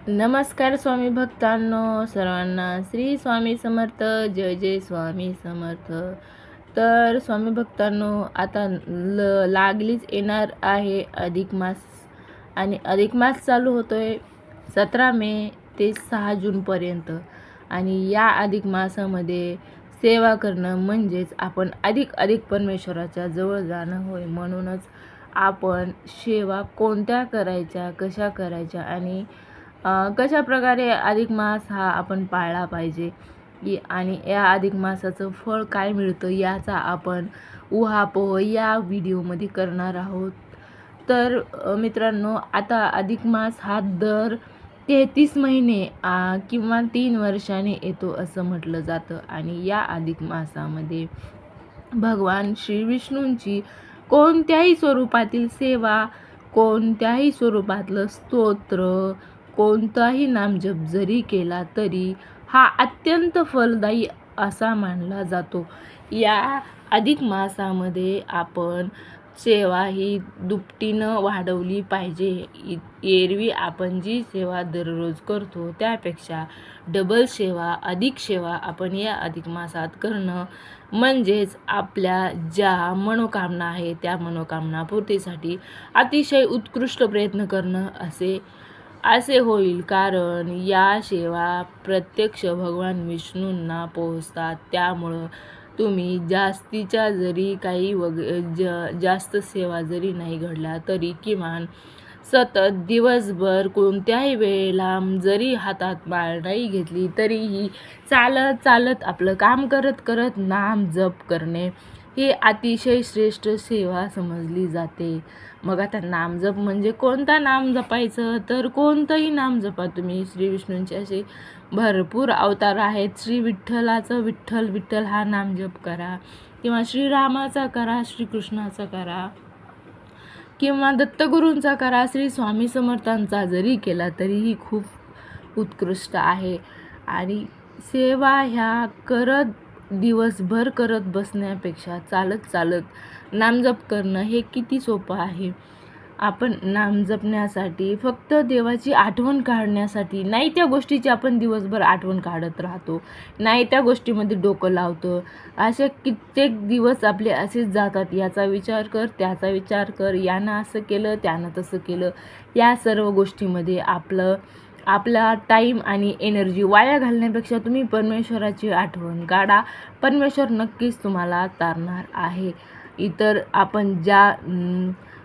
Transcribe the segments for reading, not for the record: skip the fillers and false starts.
नमस्कार स्वामी भक्तांनो, सर्वांना श्री स्वामी समर्थ. जय जय स्वामी समर्थ. तर स्वामी भक्तांनो, आता लागलीच येणार आहे अधिक मास. आणि अधिक मास चालू होतोय 17 मे ते 6 जूनपर्यंत. आणि या अधिक मासामध्ये सेवा करणं म्हणजेच आपण अधिक परमेश्वराच्या जवळ जाणं होय. म्हणूनच आपण सेवा कोणत्या करायच्या, कशा करायच्या आणि कशा प्रकारे अधिक मास हा आपण पाळला पाहिजे आणि या अधिक मासाचं फळ काय मिळतं याचा आपण उहापोह या व्हिडिओमध्ये करणार आहोत. तर मित्रांनो, आता अधिक मास हा दर 33 महिने किंवा 3 वर्षाने येतो असं म्हटलं जातं. आणि या अधिक मासामध्ये भगवान श्री विष्णूंची कोणत्याही स्वरूपातील सेवा, कोणत्याही स्वरूपातलं स्तोत्र, कोणताही नामजप जरी केला तरी हा अत्यंत फलदायी असा मानला जातो. या अधिक मासामध्ये आपण सेवा ही दुपटीनं वाढवली पाहिजे. एरवी आपण जी सेवा दररोज करतो त्यापेक्षा डबल सेवा, अधिक सेवा आपण या अधिक मासात करणं म्हणजेच आपल्या ज्या मनोकामना आहेत त्या मनोकामना पूर्तीसाठी अतिशय उत्कृष्ट प्रयत्न करणं असे होईल. कारण या सेवा प्रत्यक्ष भगवान विष्णूंना पोहोचतात. त्यामुळं तुम्ही जास्तीच्या जरी काही जास्त सेवा जरी नाही घडल्या तरी किमान सतत दिवसभर कोणत्याही वेळेला जरी हातात माळ नाही घेतली तरीही चालत चालत आपलं काम करत करत नाम जप करणे ही अतिशय श्रेष्ठ सेवा समजली जाते. मग आता नामजप म्हणजे कोणता नाम जपायचं, तर कोणतंही नाम जपा तुम्ही. श्री विष्णूंचे असे भरपूर अवतार आहेत. श्री विठ्ठलाचं विठ्ठल विठ्ठल हा नामजप करा, किंवा श्रीरामाचा करा, श्रीकृष्णाचा करा, किंवा दत्तगुरूंचा करा, श्री स्वामी समर्थांचा जरी केला तरीही खूप उत्कृष्ट आहे. आणि सेवा ह्या दिवसभर करत बसण्यापेक्षा चालत चालत नामजप करणं हे किती सोपं आहे. आपण नाम जपण्यासाठी फक्त देवाची आठवण काढण्यासाठी नाही, त्या गोष्टीची आपण दिवसभर आठवण काढत राहतो, नाही त्या गोष्टीमध्ये डोकं लावतो. असे कित्येक दिवस आपले असेच जातात. याचा विचार कर, त्याचा विचार कर, यानं असं केलं, त्यानं तसं केलं. या सर्व गोष्टीमध्ये आपला टाईम आणि एनर्जी वाया घालण्यापेक्षा तुम्ही परमेश्वराची आठवण काढा. परमेश्वर नक्कीच तुम्हाला तारणार आहे. इतर आपण ज्या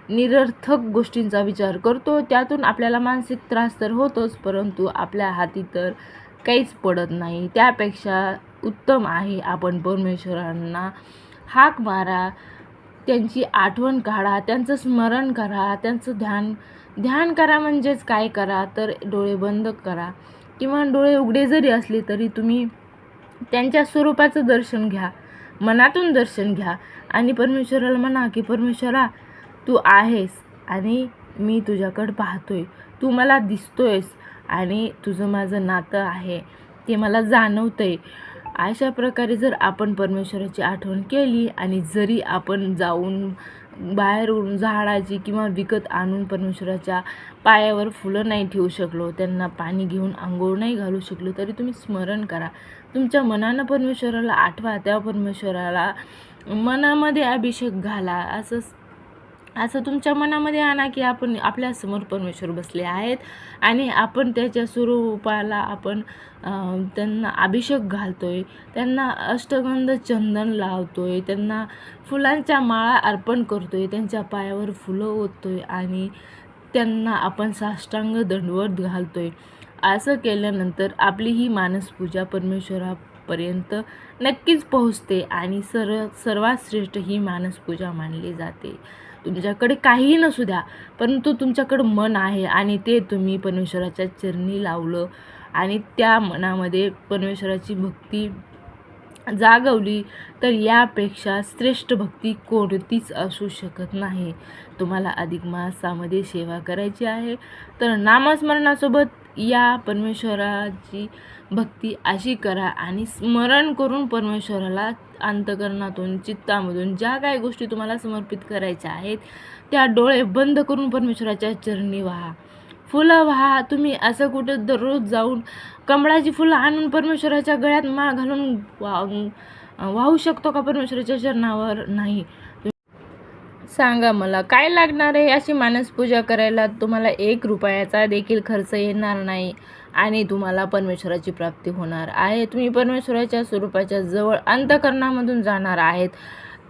निरर्थक गोष्टींचा विचार करतो त्यातून आपल्याला मानसिक त्रास तर होतोच, परंतु आपल्या हाती तर काहीच पडत नाही. त्यापेक्षा उत्तम आहे आपण परमेश्वरांना हाक मारा, त्यांची आठवण काढा, त्यांचं स्मरण करा, त्यांचं ध्यान करा. म्हणजेच काय करा, तर डोळे बंद करा किंवा डोळे उघडे जरी असले तरी तुम्ही त्यांच्या स्वरूपाचं दर्शन घ्या, मनातून दर्शन घ्या आणि परमेश्वराला म्हणा की परमेश्वरा, तू आहेस आणि मी तुझ्याकडं पाहतोय, तू मला दिसतोयस आणि तुझं माझं नातं आहे ते मला जाणवतंय. अशा प्रकारे जर आपण परमेश्वराची आठवण केली आणि जरी आपण जाऊन बाहेरून झाडाची किंवा विकत आणून परमेश्वराच्या पायावर फुलं नाही ठेवू शकलो, त्यांना पाणी घेऊन आंघोळ नाही घालू शकलो, तरी तुम्ही स्मरण करा. तुमच्या मनानं परमेश्वराला आठवा, त्या परमेश्वराला मनामध्ये अभिषेक घाला. असं तुमच्या मनामध्ये आणा की आपण आपल्यासमोर परमेश्वर बसले आहेत आणि आपण त्याच्या स्वरूपाला आपण त्यांना अभिषेक घालतोय, त्यांना अष्टगंध चंदन लावतोय, त्यांना फुलांच्या माळा अर्पण करतोय, त्यांच्या पायावर फुलं ओततोय आणि त्यांना आपण साष्टांग दंडवत घालतोय. असं केल्यानंतर आपली ही मानसपूजा परमेश्वरापर्यंत नक्कीच पोहोचते आणि सर्वात श्रेष्ठ ही मानसपूजा मानली जाते. तुमच्याकडे काहीही नसू द्या, परंतु तुमच्याकडं मन आहे आणि ते तुम्ही परमेश्वराच्या चरणी लावलं आणि त्या मनामध्ये परमेश्वराची भक्ती जागवली तर यापेक्षा श्रेष्ठ भक्ती कोणतीच असू शकत नाही. तुम्हाला अधिक मासामध्ये सेवा करायची आहे तर नामस्मरणासोबत या परमेश्वराची भक्ती अशी करा आणि स्मरण करून परमेश्वराला अंतःकरणातून, चित्तामधून ज्या काही गोष्टी तुम्हाला समर्पित करायच्या आहेत त्या डोळे बंद करून परमेश्वराच्या चरणी व्हा. फुलं वाहा. तुम्ही असं कुठं दररोज जाऊन कमळाची फुलं आणून परमेश्वराच्या गळ्यात माळ घालून वाहू शकतो का परमेश्वराच्या चरणावर? नाही. सांगा मला काय लागणार आहे अशी मानसपूजा करायला? तुम्हाला 1 रुपयाचा देखील खर्च येणार नाही आणि तुम्हाला परमेश्वराची प्राप्ती होणार आहे. तुम्ही परमेश्वराच्या स्वरूपाच्या जवळ अंतःकरणामधून जाणार आहेत.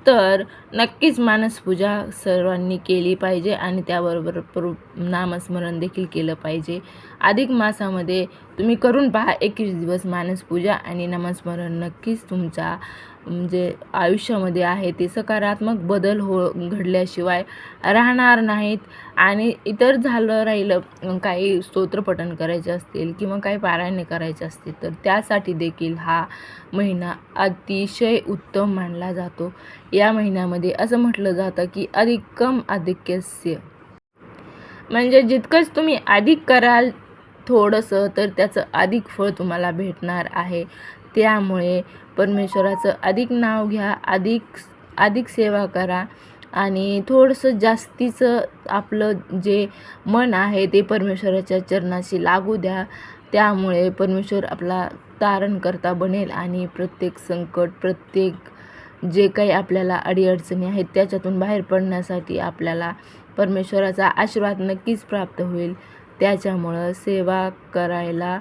तर नक्कीच मानसपूजा सर्वांनी केली पाहिजे आणि त्याबरोबर नामस्मरण देखील केलं पाहिजे. अधिक मासामध्ये तुम्ही करून पहा 21 दिवस मानसपूजा आणि नामस्मरण. नक्कीच तुमच्या म्हणजे आयुष्यामध्ये आहे ते सकारात्मक बदल घडल्याशिवाय राहणार नाहीत. आणि इतर राहिलं काही स्तोत्रपठण करायचे असतील किंवा काही पारायणे करायचे असतील तर त्यासाठी देखील हा महिना अतिशय उत्तम मानला जातो. या महिन्यामध्ये असं म्हटलं जातं की अधिकम अधिक्यस्य, म्हणजे जितकंच तुम्ही अधिक कराल थोडंसं तर त्याचं अधिक फळ तुम्हाला भेटणार आहे. त्यामुळे परमेश्वराचं अधिक नाव घ्या, अधिक सेवा करा आणि थोडंसं जास्तीचं आपलं जे मन आहे ते परमेश्वराच्या चरणाशी लागू द्या. त्यामुळे परमेश्वर आपला तारणकर्ता बनेल आणि प्रत्येक संकट, प्रत्येक जे काही आपल्याला अडीअडचणी आहेत त्याच्यातून बाहेर पडण्यासाठी आपल्याला परमेश्वराचा आशीर्वाद नक्कीच प्राप्त होईल. त्याच्यामुळं सेवा करायला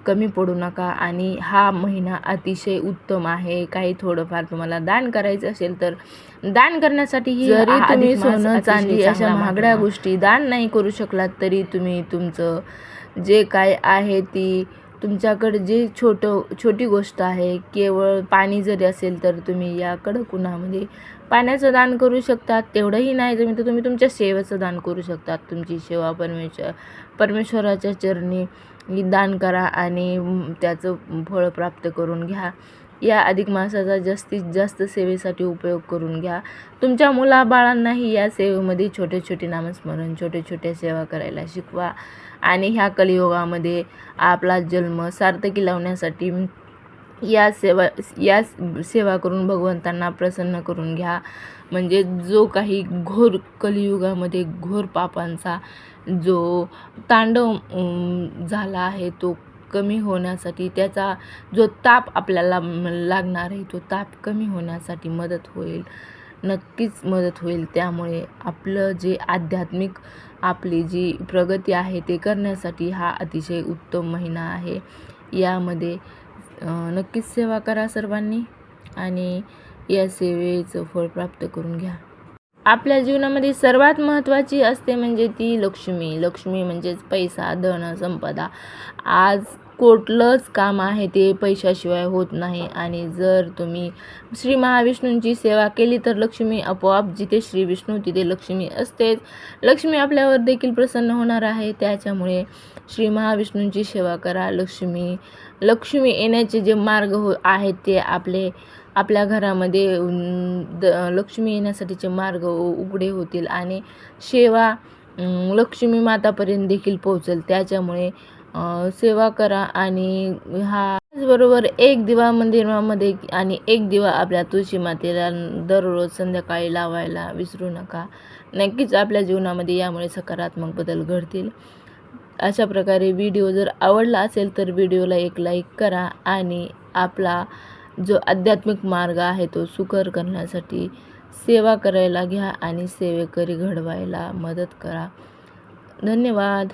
कमी पडू नका आणि हा महिना अतिशय उत्तम आहे. काही थोडंफार तुम्हाला दान करायचं असेल तर दान करण्यासाठी जरी तुम्ही सोनं, चांदी अशा महागड्या गोष्टी दान नाही करू शकलात तरी तुम्ही तुमचं जे काय आहे ती तुमच्याकडे जे छोटी गोष्ट आहे, केवळ पाणी जरी असेल तर तुम्ही या कडक उन्हामध्ये पाण्याचं दान करू शकतात. तेवढंही नाही जमेल तर तुम्ही तुमच्या सेवेचं दान करू शकतात. तुमची सेवा परमेश्वराच्या चरणी दान करा आणि त्याचं फळ प्राप्त करून घ्या. या अधिक मासाचा जास्तीत जास्त सेवेसाठी उपयोग करून घ्या. तुमच्या मुलाबाळांनाही या सेवेमध्ये छोटे नामस्मरण, छोट्या सेवा करायला शिकवा आणि ह्या कलियुगामध्ये आपला जन्म सार्थकी लावण्यासाठी या सेवा करून भगवंतांना प्रसन्न करून घ्या. म्हणजे जो काही घोर कलियुगामध्ये घोर पापांचा जो तांडव झाला आहे तो कमी होण्यासाठी, त्याचा जो ताप आपल्याला लागणार आहे तो ताप कमी होण्यासाठी मदत होईल, नक्कीच मदत होईल. त्यामुळे आपलं जे आध्यात्मिक आपली जी प्रगती आहे ते करण्यासाठी हा अतिशय उत्तम महिना आहे. यामध्ये नक्कीच सेवा करा सर्वांनी आणि या सेवेचं फळ प्राप्त करून घ्या. आपल्या जीवनामध्ये सर्वात महत्त्वाची असते म्हणजे ती लक्ष्मी म्हणजेच पैसा, धन, संपदा. आज कुठलंच काम आहे ते पैशाशिवाय होत नाही आणि जर तुम्ही श्री महाविष्णूंची सेवा केली तर लक्ष्मी आपोआप, जिथे श्री विष्णू तिथे लक्ष्मी असतेच. लक्ष्मी आपल्यावर देखील प्रसन्न होणार आहे. त्याच्यामुळे श्री महाविष्णूंची सेवा करा. लक्ष्मी येण्याचे जे मार्ग आहेत ते आपल्या घरामध्ये लक्ष्मी येण्यासाठीचे मार्ग उघडे होतील आणि सेवा लक्ष्मी मातापर्यंत देखील पोहोचेल. त्याच्यामुळे सेवा करा आणि त्याचबरोबर 1 दिवा मंदिरामध्ये आणि 1 दिवा आपल्या तुळशी मातेला दररोज संध्याकाळी लावायला विसरू नका. नक्कीच आपल्या जीवनामध्ये यामुळे सकारात्मक बदल घडतील. अशा प्रकारे व्हिडिओ जर आवडला असेल तर व्हिडिओला एक लाईक करा आणि आपला जो आध्यात्मिक मार्ग आहे तो सुकर करण्यासाठी सेवा करायला घ्या आणि सेवेकरी घडवायला मदत करा. धन्यवाद.